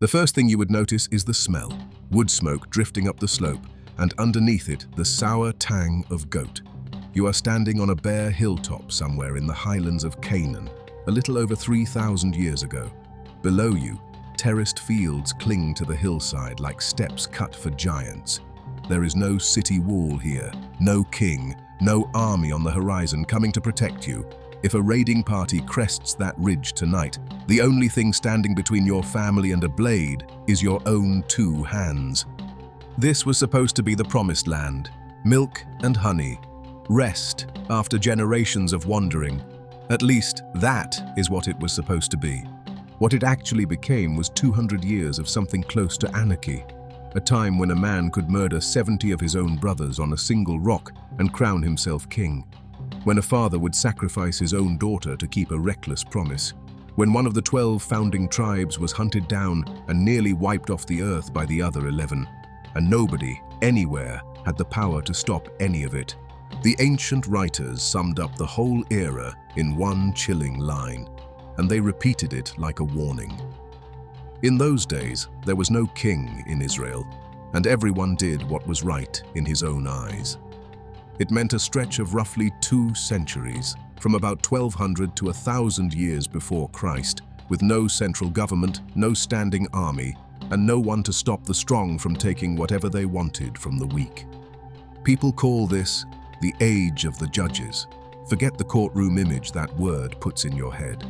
The first thing you would notice is the smell. Wood smoke drifting up the slope, and underneath it, the sour tang of goat. You are standing on a bare hilltop somewhere in the highlands of Canaan, a little over 3,000 years ago. Below you, terraced fields cling to the hillside like steps cut for giants. There is no city wall here, no king, no army on the horizon coming to protect you. If a raiding party crests that ridge tonight, the only thing standing between your family and a blade is your own two hands. This was supposed to be the promised land, milk and honey, rest after generations of wandering. At least that is what it was supposed to be. What it actually became was 200 years of something close to anarchy, a time when a man could murder 70 of his own brothers on a single rock and crown himself king. When a father would sacrifice his own daughter to keep a reckless promise, when one of the 12 founding tribes was hunted down and nearly wiped off the earth by the other 11, and nobody, anywhere, had the power to stop any of it. The ancient writers summed up the whole era in one chilling line, and they repeated it like a warning. In those days, there was no king in Israel, and everyone did what was right in his own eyes. It meant a stretch of roughly 2 centuries, from about 1200 to 1,000 years before Christ, with no central government, no standing army, and no one to stop the strong from taking whatever they wanted from the weak. People call this the age of the judges. Forget the courtroom image that word puts in your head.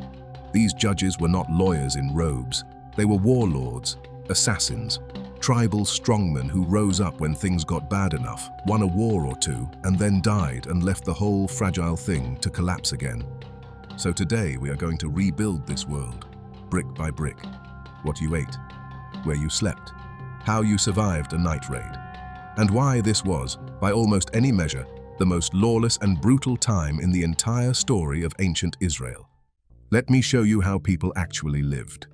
These judges were not lawyers in robes. They were warlords, assassins, tribal strongmen who rose up when things got bad enough, won a war or two, and then died and left the whole fragile thing to collapse again. So today we are going to rebuild this world, brick by brick. What you ate, where you slept, how you survived a night raid, and why this was, by almost any measure, the most lawless and brutal time in the entire story of ancient Israel. Let me show you how people actually lived.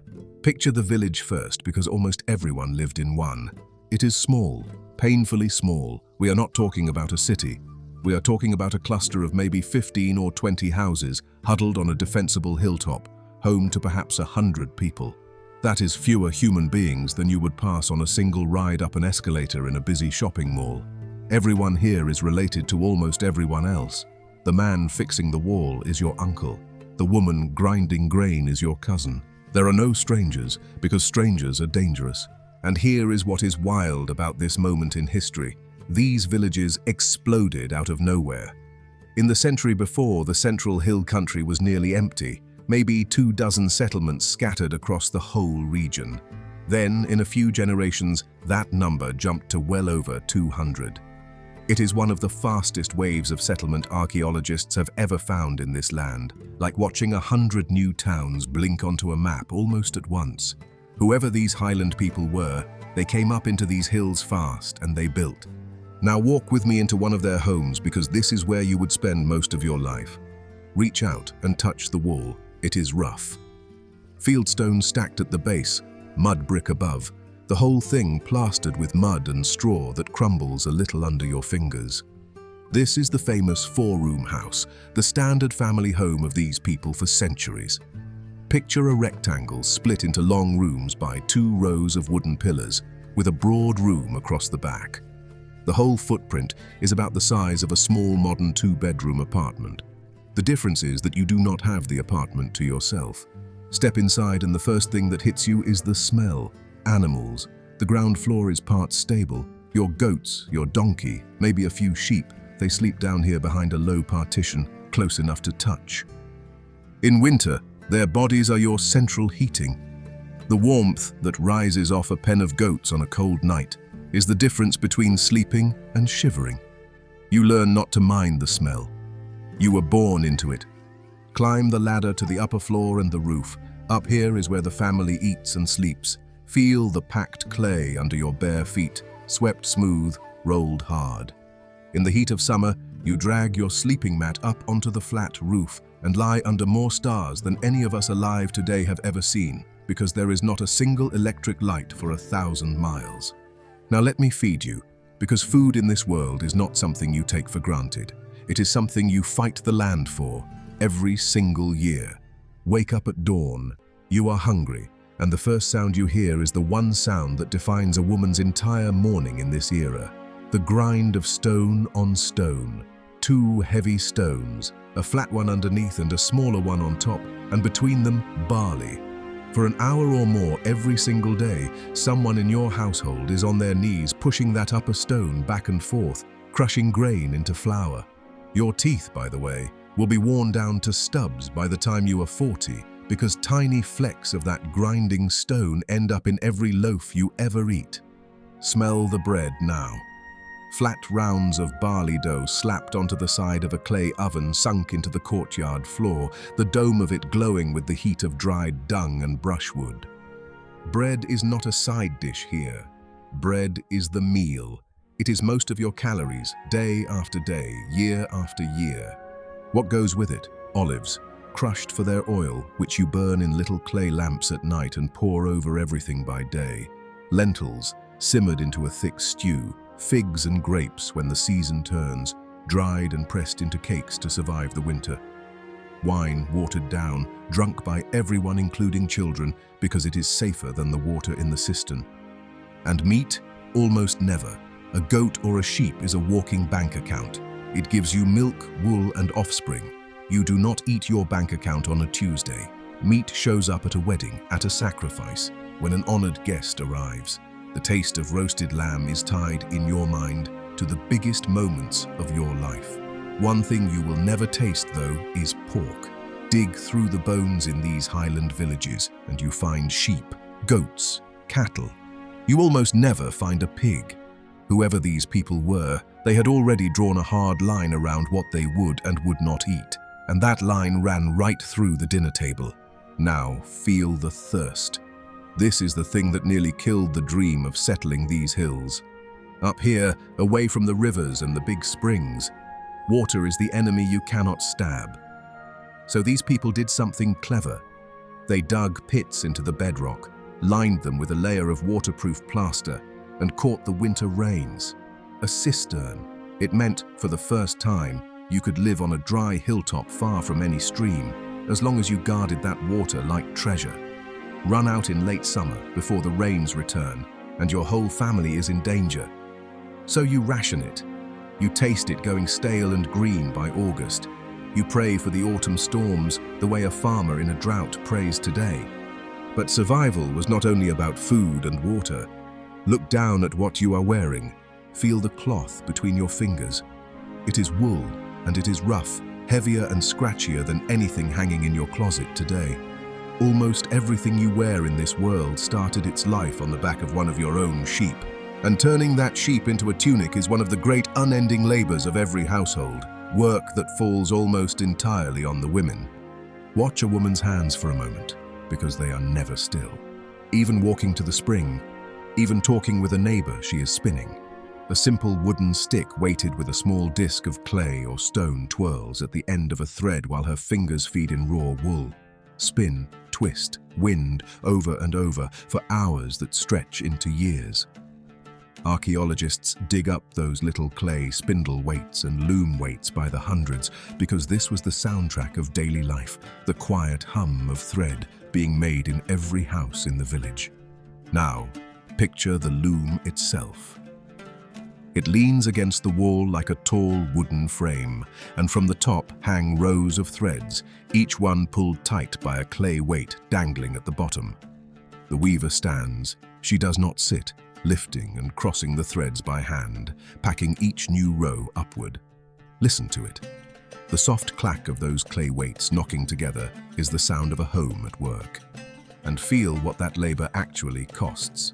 Picture the village first, because almost everyone lived in one. It is small, painfully small. We are not talking about a city. We are talking about a cluster of maybe 15 or 20 houses huddled on a defensible hilltop, home to perhaps 100 people. That is fewer human beings than you would pass on a single ride up an escalator in a busy shopping mall. Everyone here is related to almost everyone else. The man fixing the wall is your uncle. The woman grinding grain is your cousin. There are no strangers, because strangers are dangerous. And here is what is wild about this moment in history. These villages exploded out of nowhere. In the century before, the central hill country was nearly empty, maybe 24 settlements scattered across the whole region. Then, in a few generations, that number jumped to well over 200. It is one of the fastest waves of settlement archaeologists have ever found in this land, like watching 100 new towns blink onto a map almost at once. Whoever these highland people were, they came up into these hills fast and they built. Now walk with me into one of their homes, because this is where you would spend most of your life. Reach out and touch the wall. It is rough. Fieldstones stacked at the base, mud brick above, the whole thing plastered with mud and straw that crumbles a little under your fingers. This is the famous 4-room house, the standard family home of these people for centuries. Picture a rectangle split into long rooms by 2 rows of wooden pillars, with a broad room across the back. The whole footprint is about the size of a small modern 2-bedroom apartment. The difference is that you do not have the apartment to yourself. Step inside and the first thing that hits you is the smell. Animals. The ground floor is part stable. Your goats, your donkey, maybe a few sheep, they sleep down here behind a low partition, close enough to touch. In winter, their bodies are your central heating. The warmth that rises off a pen of goats on a cold night is the difference between sleeping and shivering. You learn not to mind the smell. You were born into it. Climb the ladder to the upper floor and the roof. Up here is where the family eats and sleeps. Feel the packed clay under your bare feet, swept smooth, rolled hard. In the heat of summer, you drag your sleeping mat up onto the flat roof and lie under more stars than any of us alive today have ever seen, because there is not a single electric light for 1,000 miles. Now let me feed you, because food in this world is not something you take for granted. It is something you fight the land for every single year. Wake up at dawn. You are hungry, And the first sound you hear is the one sound that defines a woman's entire morning in this era. The grind of stone on stone. Two heavy stones, a flat one underneath and a smaller one on top, and between them, barley. For an hour or more every single day, someone in your household is on their knees pushing that upper stone back and forth, crushing grain into flour. Your teeth, by the way, will be worn down to stubs by the time you are 40, because tiny flecks of that grinding stone end up in every loaf you ever eat. Smell the bread now. Flat rounds of barley dough slapped onto the side of a clay oven sunk into the courtyard floor, the dome of it glowing with the heat of dried dung and brushwood. Bread is not a side dish here. Bread is the meal. It is most of your calories, day after day, year after year. What goes with it? Olives, crushed for their oil, which you burn in little clay lamps at night and pour over everything by day. Lentils, simmered into a thick stew. Figs and grapes when the season turns, dried and pressed into cakes to survive the winter. Wine watered down, drunk by everyone including children because it is safer than the water in the cistern. And meat? Almost never. A goat or a sheep is a walking bank account. It gives you milk, wool and offspring. You do not eat your bank account on a Tuesday. Meat shows up at a wedding, at a sacrifice, when an honored guest arrives. The taste of roasted lamb is tied, in your mind, to the biggest moments of your life. One thing you will never taste, though, is pork. Dig through the bones in these highland villages, and you find sheep, goats, cattle. You almost never find a pig. Whoever these people were, they had already drawn a hard line around what they would and would not eat, and that line ran right through the dinner table. Now, feel the thirst. This is the thing that nearly killed the dream of settling these hills. Up here, away from the rivers and the big springs, water is the enemy you cannot stab. So these people did something clever. They dug pits into the bedrock, lined them with a layer of waterproof plaster, and caught the winter rains. A cistern. It meant, for the first time, you could live on a dry hilltop far from any stream, as long as you guarded that water like treasure. Run out in late summer before the rains return, and your whole family is in danger. So you ration it. You taste it going stale and green by August. You pray for the autumn storms the way a farmer in a drought prays today. But survival was not only about food and water. Look down at what you are wearing. Feel the cloth between your fingers. It is wool, and it is rough, heavier and scratchier than anything hanging in your closet today. Almost everything you wear in this world started its life on the back of one of your own sheep. And turning that sheep into a tunic is one of the great unending labors of every household, work that falls almost entirely on the women. Watch a woman's hands for a moment, because they are never still. Even walking to the spring, even talking with a neighbor she is spinning. A simple wooden stick weighted with a small disc of clay or stone twirls at the end of a thread while her fingers feed in raw wool. Spin, twist, wind, over and over for hours that stretch into years. Archaeologists dig up those little clay spindle weights and loom weights by the hundreds because this was the soundtrack of daily life, the quiet hum of thread being made in every house in the village. Now, picture the loom itself. It leans against the wall like a tall wooden frame, and from the top hang rows of threads, each one pulled tight by a clay weight dangling at the bottom. The weaver stands. She does not sit, lifting and crossing the threads by hand, packing each new row upward. Listen to it. The soft clack of those clay weights knocking together is the sound of a home at work. And feel what that labor actually costs.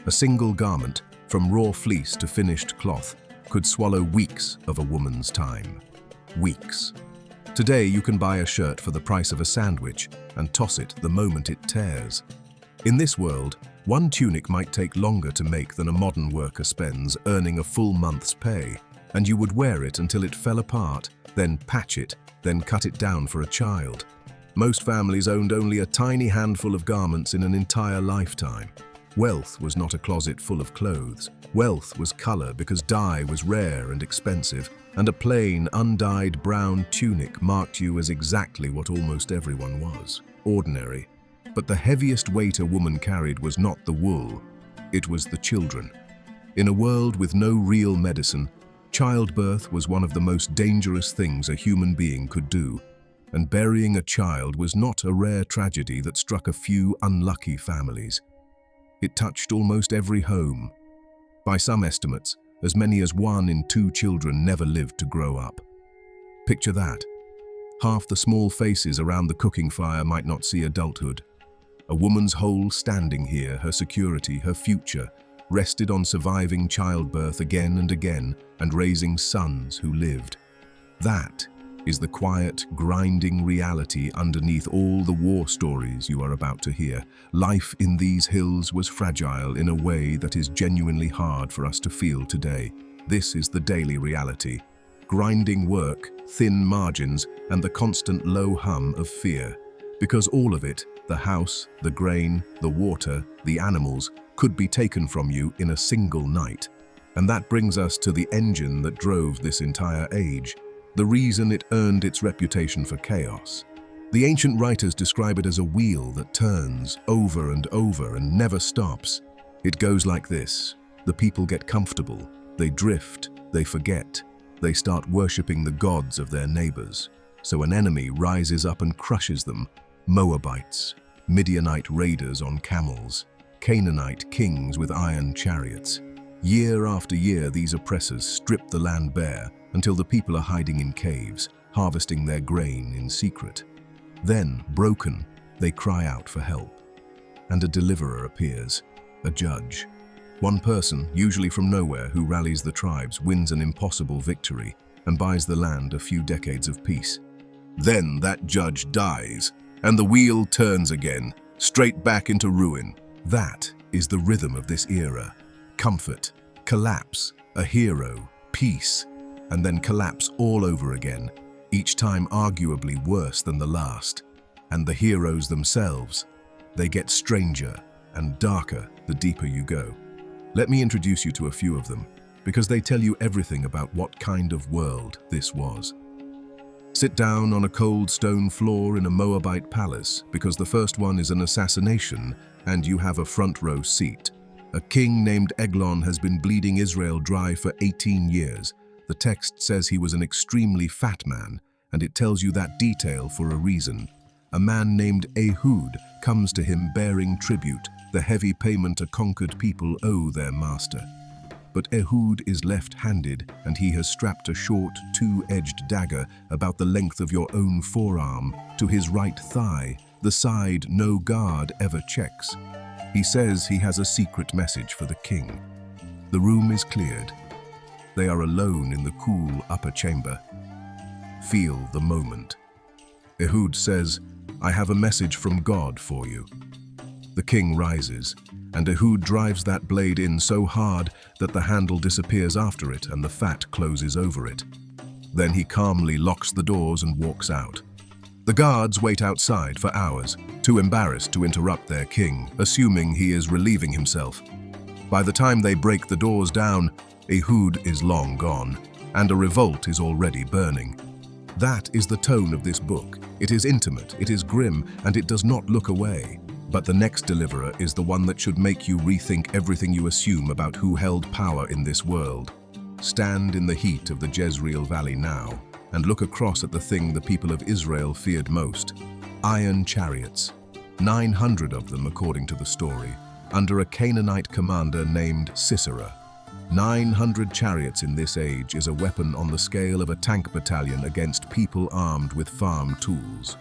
A single garment, from raw fleece to finished cloth, could swallow weeks of a woman's time. Weeks. Today you can buy a shirt for the price of a sandwich and toss it the moment it tears. In this world, one tunic might take longer to make than a modern worker spends earning a full month's pay, and you would wear it until it fell apart, then patch it, then cut it down for a child. Most families owned only a tiny handful of garments in an entire lifetime. Wealth was not a closet full of clothes. Wealth was color because dye was rare and expensive, and a plain, undyed brown tunic marked you as exactly what almost everyone was: ordinary. But the heaviest weight a woman carried was not the wool, it was the children. In a world with no real medicine, childbirth was one of the most dangerous things a human being could do, and burying a child was not a rare tragedy that struck a few unlucky families. It touched almost every home. By some estimates, as many as 1 in 2 children never lived to grow up. Picture that. Half the small faces around the cooking fire might not see adulthood. A woman's whole standing here, her security, her future, rested on surviving childbirth again and again and raising sons who lived. That is the quiet, grinding reality underneath all the war stories you are about to hear. Life in these hills was fragile in a way that is genuinely hard for us to feel today. This is the daily reality. Grinding work, thin margins, and the constant low hum of fear. Because all of it, the house, the grain, the water, the animals, could be taken from you in a single night. And that brings us to the engine that drove this entire age, the reason it earned its reputation for chaos. The ancient writers describe it as a wheel that turns over and over and never stops. It goes like this. The people get comfortable, they drift, they forget, they start worshipping the gods of their neighbors. So an enemy rises up and crushes them. Moabites, Midianite raiders on camels, Canaanite kings with iron chariots. Year after year, these oppressors strip the land bare until the people are hiding in caves, harvesting their grain in secret. Then, broken, they cry out for help. And a deliverer appears, a judge. One person, usually from nowhere, who rallies the tribes, wins an impossible victory, and buys the land a few decades of peace. Then that judge dies, and the wheel turns again, straight back into ruin. That is the rhythm of this era. Comfort, collapse, a hero, peace, and then collapse all over again, each time arguably worse than the last. And the heroes themselves, they get stranger and darker the deeper you go. Let me introduce you to a few of them, because they tell you everything about what kind of world this was. Sit down on a cold stone floor in a Moabite palace, because the first one is an assassination and you have a front row seat. A king named Eglon has been bleeding Israel dry for 18 years. The text says he was an extremely fat man, and it tells you that detail for a reason. A man named Ehud comes to him bearing tribute, the heavy payment a conquered people owe their master. But Ehud is left-handed, and he has strapped a short, two-edged dagger about the length of your own forearm to his right thigh, the side no guard ever checks. He says he has a secret message for the king. The room is cleared. They are alone in the cool upper chamber. Feel the moment. Ehud says, "I have a message from God for you." The king rises, and Ehud drives that blade in so hard that the handle disappears after it and the fat closes over it. Then he calmly locks the doors and walks out. The guards wait outside for hours, too embarrassed to interrupt their king, assuming he is relieving himself. By the time they break the doors down, Ehud is long gone, and a revolt is already burning. That is the tone of this book. It is intimate, it is grim, and it does not look away. But the next deliverer is the one that should make you rethink everything you assume about who held power in this world. Stand in the heat of the Jezreel Valley now, and look across at the thing the people of Israel feared most. Iron chariots. 900 of them, according to the story, under a Canaanite commander named Sisera. 900 chariots in this age is a weapon on the scale of a tank battalion against people armed with farm tools.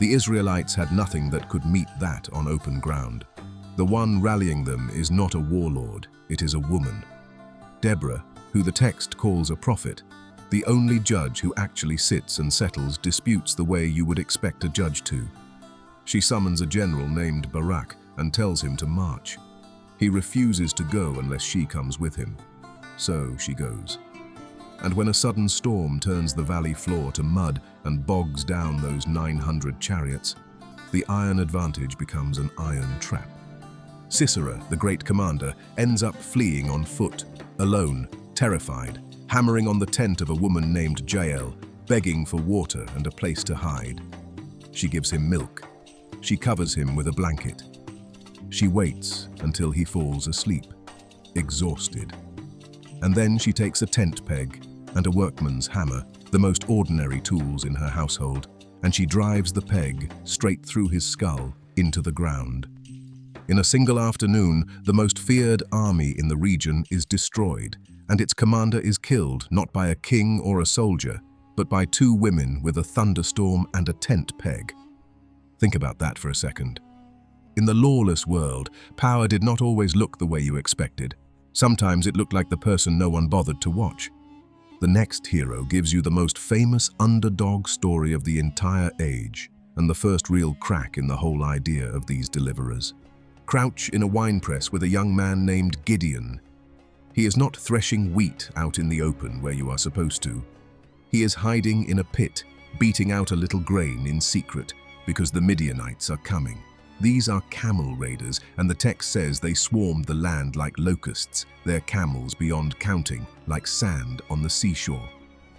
The Israelites had nothing that could meet that on open ground. The one rallying them is not a warlord, it is a woman. Deborah, who the text calls a prophet, the only judge who actually sits and settles disputes the way you would expect a judge to. She summons a general named Barak and tells him to march. He refuses to go unless she comes with him. So she goes. And when a sudden storm turns the valley floor to mud and bogs down those 900 chariots, the iron advantage becomes an iron trap. Sisera, the great commander, ends up fleeing on foot, alone, terrified, hammering on the tent of a woman named Jael, begging for water and a place to hide. She gives him milk. She covers him with a blanket. She waits until he falls asleep, exhausted. And then she takes a tent peg and a workman's hammer, the most ordinary tools in her household, and she drives the peg straight through his skull into the ground. In a single afternoon, the most feared army in the region is destroyed, and its commander is killed not by a king or a soldier, but by two women with a thunderstorm and a tent peg. Think about that for a second. In the lawless world, power did not always look the way you expected. Sometimes it looked like the person no one bothered to watch. The next hero gives you the most famous underdog story of the entire age, and the first real crack in the whole idea of these deliverers. Crouch in a winepress with a young man named Gideon. He is not threshing wheat out in the open where you are supposed to. He is hiding in a pit, beating out a little grain in secret, because the Midianites are coming. These are camel raiders, and the text says they swarmed the land like locusts, their camels beyond counting, like sand on the seashore.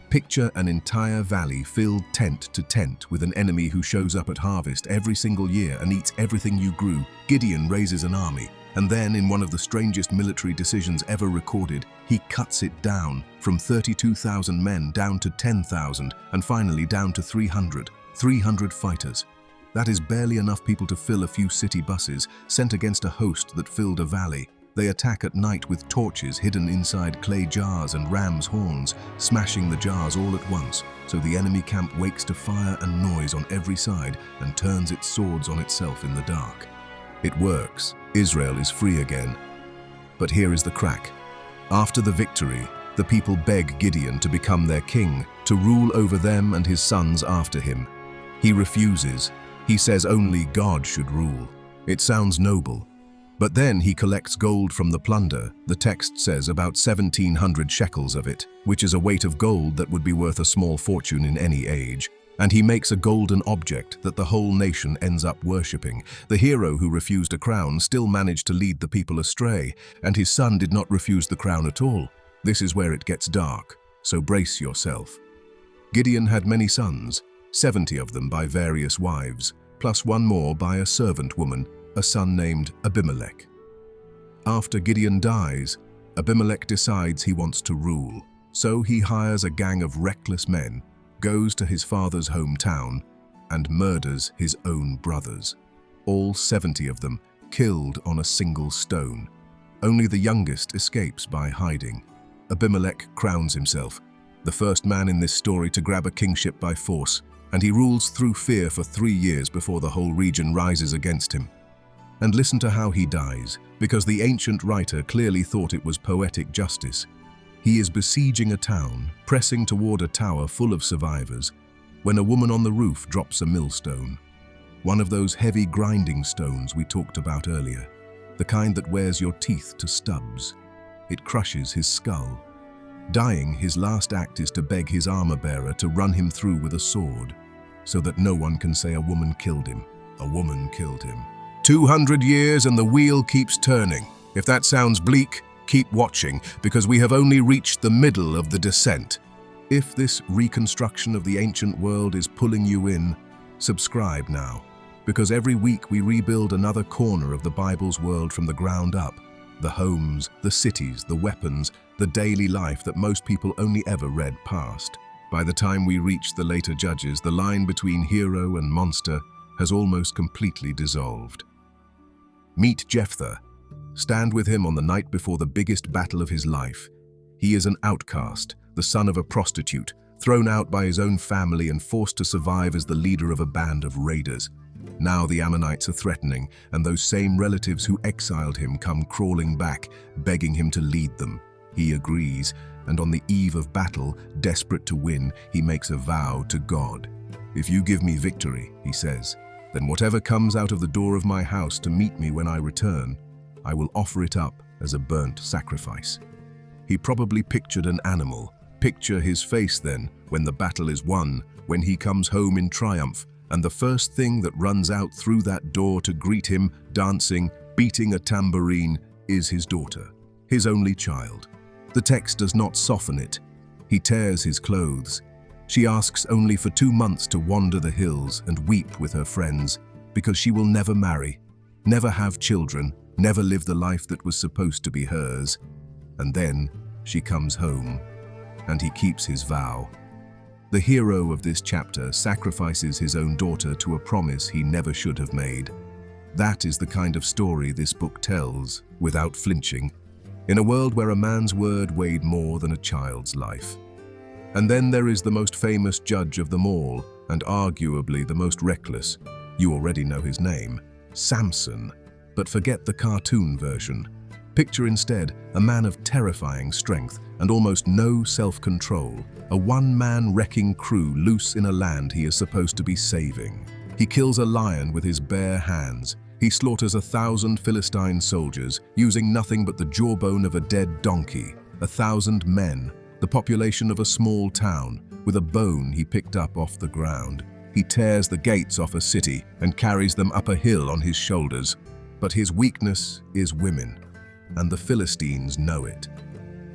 Picture an entire valley filled tent to tent with an enemy who shows up at harvest every single year and eats everything you grew. Gideon raises an army, and then, in one of the strangest military decisions ever recorded, he cuts it down from 32,000 men down to 10,000, and finally down to 300 fighters. That is barely enough people to fill a few city buses, sent against a host that filled a valley. They attack at night with torches hidden inside clay jars and ram's horns, smashing the jars all at once, so the enemy camp wakes to fire and noise on every side and turns its swords on itself in the dark. It works. Israel is free again. But here is the crack. After the victory, the people beg Gideon to become their king, to rule over them and his sons after him. He refuses. He says only God should rule. It sounds noble. But then he collects gold from the plunder. The text says about 1,700 shekels of it, which is a weight of gold that would be worth a small fortune in any age. And he makes a golden object that the whole nation ends up worshipping. The hero who refused a crown still managed to lead the people astray, and his son did not refuse the crown at all. This is where it gets dark, so brace yourself. Gideon had many sons, 70 of them by various wives, plus one more by a servant woman, a son named Abimelech. After Gideon dies, Abimelech decides he wants to rule, so he hires a gang of reckless men, goes to his father's hometown, and murders his own brothers. All 70 of them killed on a single stone. Only the youngest escapes by hiding. Abimelech crowns himself, the first man in this story to grab a kingship by force, and he rules through fear for 3 years before the whole region rises against him. And listen to how he dies, because the ancient writer clearly thought it was poetic justice. He is besieging a town, pressing toward a tower full of survivors, when a woman on the roof drops a millstone. One of those heavy grinding stones we talked about earlier, the kind that wears your teeth to stubs. It crushes his skull. Dying, his last act is to beg his armor-bearer to run him through with a sword, so that no one can say a woman killed him. A woman killed him. 200 years and the wheel keeps turning. If that sounds bleak, keep watching, because we have only reached the middle of the descent. If this reconstruction of the ancient world is pulling you in, subscribe now, because every week we rebuild another corner of the Bible's world from the ground up. The homes, the cities, the weapons, the daily life that most people only ever read past. By the time we reach the later Judges, the line between hero and monster has almost completely dissolved. Meet Jephthah. Stand with him on the night before the biggest battle of his life. He is an outcast, the son of a prostitute, thrown out by his own family and forced to survive as the leader of a band of raiders. Now the Ammonites are threatening, and those same relatives who exiled him come crawling back, begging him to lead them. He agrees, and on the eve of battle, desperate to win, he makes a vow to God. "If you give me victory," he says, "then whatever comes out of the door of my house to meet me when I return, I will offer it up as a burnt sacrifice." He probably pictured an animal. Picture his face then, when the battle is won, when he comes home in triumph, and the first thing that runs out through that door to greet him, dancing, beating a tambourine, is his daughter, his only child. The text does not soften it. He tears his clothes. She asks only for 2 months to wander the hills and weep with her friends. because she will never marry, never have children, never live the life that was supposed to be hers. And then she comes home, and he keeps his vow. The hero of this chapter sacrifices his own daughter to a promise he never should have made. That is the kind of story this book tells, without flinching, in a world where a man's word weighed more than a child's life. And then there is the most famous judge of them all, and arguably the most reckless. You already know his name, Samson. But forget the cartoon version. Picture instead a man of terrifying strength and almost no self-control, a one-man wrecking crew loose in a land he is supposed to be saving. He kills a lion with his bare hands. He slaughters 1,000 Philistine soldiers, using nothing but the jawbone of a dead donkey, 1,000 men, the population of a small town, with a bone he picked up off the ground. He tears the gates off a city and carries them up a hill on his shoulders. But his weakness is women, and the Philistines know it.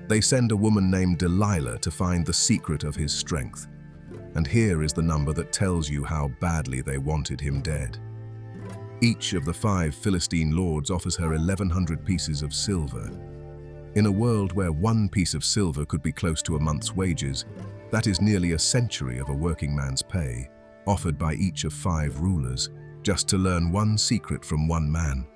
They send a woman named Delilah to find the secret of his strength. And here is the number that tells you how badly they wanted him dead. Each of the 5 Philistine lords offers her 1,100 pieces of silver. In a world where 1 piece of silver could be close to a month's wages, that is nearly a century of a working man's pay, offered by each of 5 rulers, just to learn one secret from one man.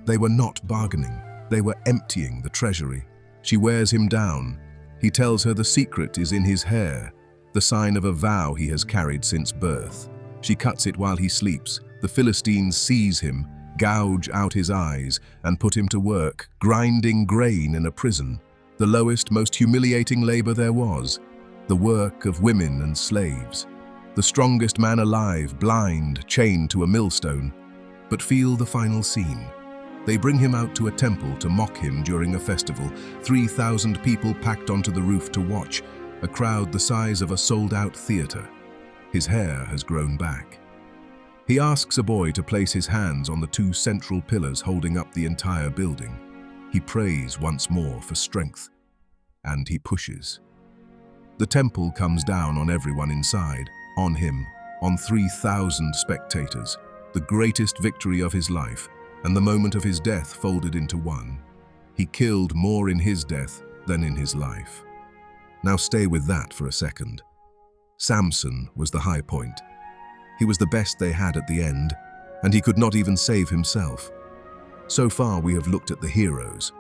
They were not bargaining, they were emptying the treasury. She wears him down. He tells her the secret is in his hair, the sign of a vow he has carried since birth. She cuts it while he sleeps. The Philistines seize him, gouge out his eyes, and put him to work, grinding grain in a prison, the lowest, most humiliating labor there was, the work of women and slaves. The strongest man alive, blind, chained to a millstone. But feel the final scene. They bring him out to a temple to mock him during a festival. 3,000 people packed onto the roof to watch, a crowd the size of a sold-out theater. His hair has grown back. He asks a boy to place his hands on the 2 central pillars holding up the entire building. He prays once more for strength, and he pushes. The temple comes down on everyone inside, on him, on 3,000 spectators, the greatest victory of his life, and the moment of his death folded into one. He killed more in his death than in his life. Now stay with that for a second. Samson was the high point. He was the best they had at the end, and he could not even save himself. So far we have looked at the heroes,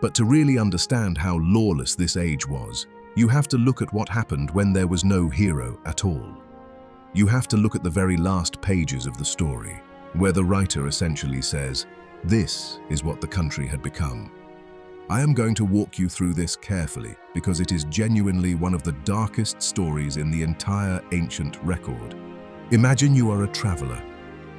but to really understand how lawless this age was, you have to look at what happened when there was no hero at all. You have to look at the very last pages of the story, where the writer essentially says, this is what the country had become. I am going to walk you through this carefully because it is genuinely one of the darkest stories in the entire ancient record. Imagine you are a traveler,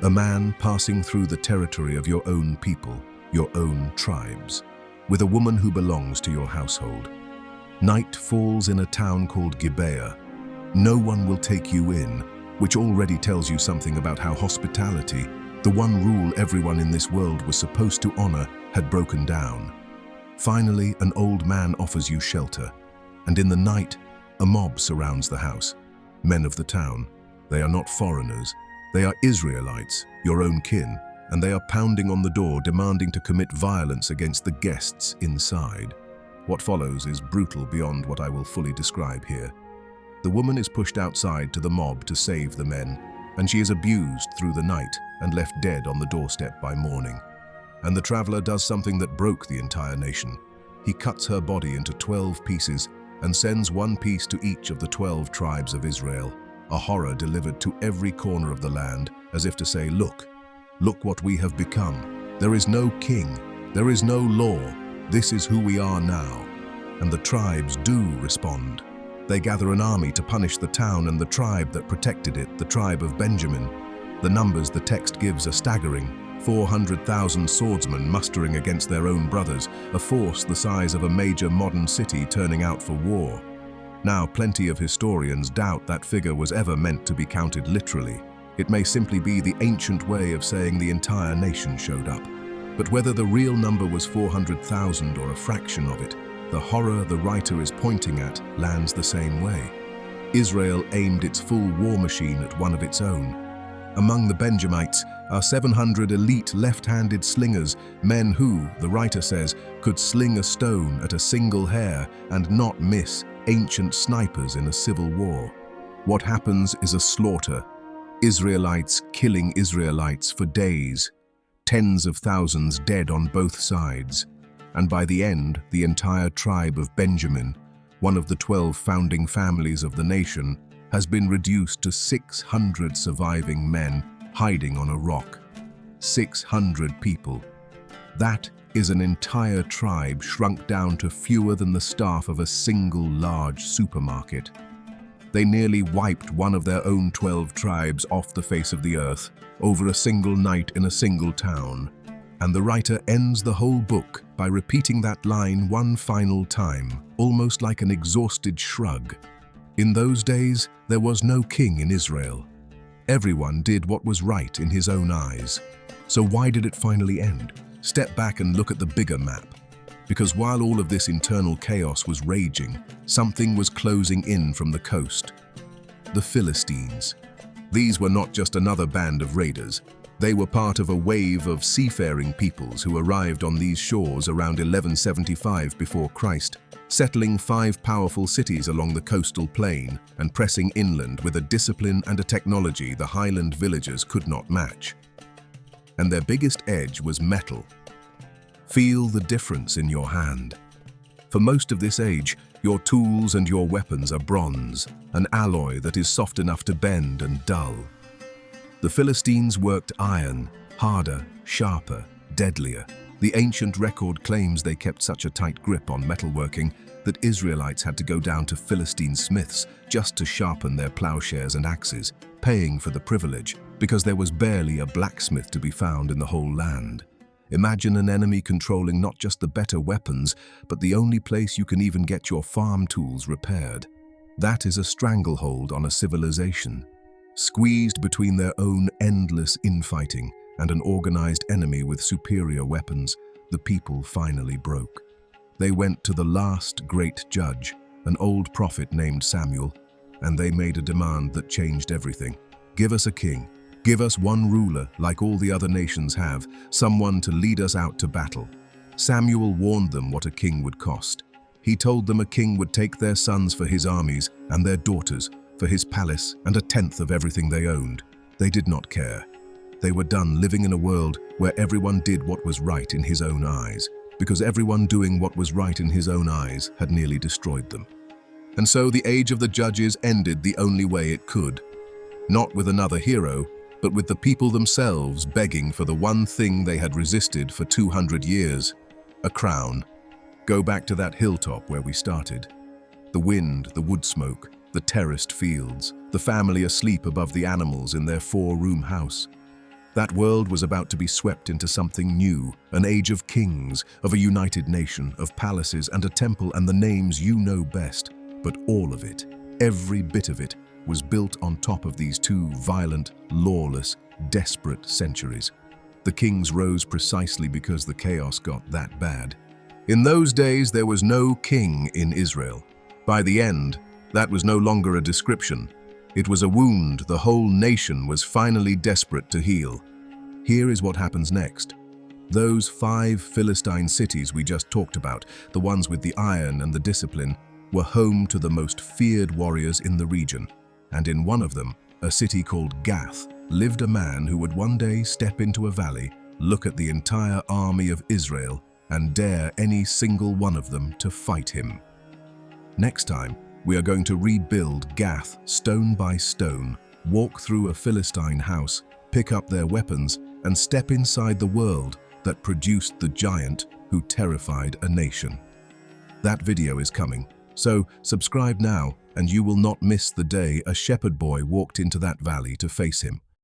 a man passing through the territory of your own people, your own tribes, with a woman who belongs to your household. Night falls in a town called Gibeah. No one will take you in, which already tells you something about how hospitality, the one rule everyone in this world was supposed to honor, had broken down. Finally, an old man offers you shelter, and in the night, a mob surrounds the house. Men of the town. They are not foreigners. They are Israelites, your own kin, and they are pounding on the door demanding to commit violence against the guests inside. What follows is brutal beyond what I will fully describe here. The woman is pushed outside to the mob to save the men, and she is abused through the night and left dead on the doorstep by morning. And the traveler does something that broke the entire nation. He cuts her body into 12 pieces and sends one piece to each of the 12 tribes of Israel, a horror delivered to every corner of the land, as if to say, look what we have become. There is no king, there is no law, this is who we are now. And the tribes do respond. They gather an army to punish the town and the tribe that protected it, the tribe of Benjamin. The numbers the text gives are staggering. 400,000 swordsmen mustering against their own brothers, a force the size of a major modern city turning out for war. Now, plenty of historians doubt that figure was ever meant to be counted literally. It may simply be the ancient way of saying the entire nation showed up. But whether the real number was 400,000 or a fraction of it, the horror the writer is pointing at lands the same way. Israel aimed its full war machine at one of its own. Among the Benjamites are 700 elite left-handed slingers, men who, the writer says, could sling a stone at a single hair and not miss, ancient snipers in a civil war. What happens is a slaughter. Israelites killing Israelites for days. Tens of thousands dead on both sides. And by the end, the entire tribe of Benjamin, one of the 12 founding families of the nation, has been reduced to 600 surviving men hiding on a rock. 600 people. That is an entire tribe shrunk down to fewer than the staff of a single large supermarket. They nearly wiped one of their own 12 tribes off the face of the earth over a single night in a single town. And the writer ends the whole book by repeating that line one final time, almost like an exhausted shrug. In those days, there was no king in Israel. Everyone did what was right in his own eyes. So why did it finally end? Step back and look at the bigger map. Because while all of this internal chaos was raging, something was closing in from the coast. The Philistines. These were not just another band of raiders. They were part of a wave of seafaring peoples who arrived on these shores around 1175 before Christ, settling 5 powerful cities along the coastal plain and pressing inland with a discipline and a technology the highland villagers could not match. And their biggest edge was metal. Feel the difference in your hand. For most of this age, your tools and your weapons are bronze, an alloy that is soft enough to bend and dull. The Philistines worked iron, harder, sharper, deadlier. The ancient record claims they kept such a tight grip on metalworking that Israelites had to go down to Philistine smiths just to sharpen their plowshares and axes, paying for the privilege because there was barely a blacksmith to be found in the whole land. Imagine an enemy controlling not just the better weapons, but the only place you can even get your farm tools repaired. That is a stranglehold on a civilization. Squeezed between their own endless infighting and an organized enemy with superior weapons, the people finally broke. They went to the last great judge, an old prophet named Samuel, and they made a demand that changed everything. Give us a king. Give us one ruler like all the other nations have, someone to lead us out to battle. Samuel warned them what a king would cost. He told them a king would take their sons for his armies and their daughters for his palace and 1/10 of everything they owned. They did not care. They were done living in a world where everyone did what was right in his own eyes, because everyone doing what was right in his own eyes had nearly destroyed them. And so the age of the judges ended the only way it could. Not with another hero, but with the people themselves begging for the one thing they had resisted for 200 years, a crown. Go back to that hilltop where we started. The wind, the wood smoke, the terraced fields, the family asleep above the animals in their 4-room house. That world was about to be swept into something new, an age of kings, of a united nation, of palaces and a temple and the names you know best. But all of it, every bit of it, was built on top of these 2 violent, lawless, desperate centuries. The kings rose precisely because the chaos got that bad. In those days, there was no king in Israel. By the end, that was no longer a description. It was a wound the whole nation was finally desperate to heal. Here is what happens next. Those 5 Philistine cities we just talked about, the ones with the iron and the discipline, were home to the most feared warriors in the region. And in one of them, a city called Gath, lived a man who would one day step into a valley, look at the entire army of Israel, and dare any single one of them to fight him. Next time, we are going to rebuild Gath stone by stone, walk through a Philistine house, pick up their weapons, and step inside the world that produced the giant who terrified a nation. That video is coming, so subscribe now and you will not miss the day a shepherd boy walked into that valley to face him.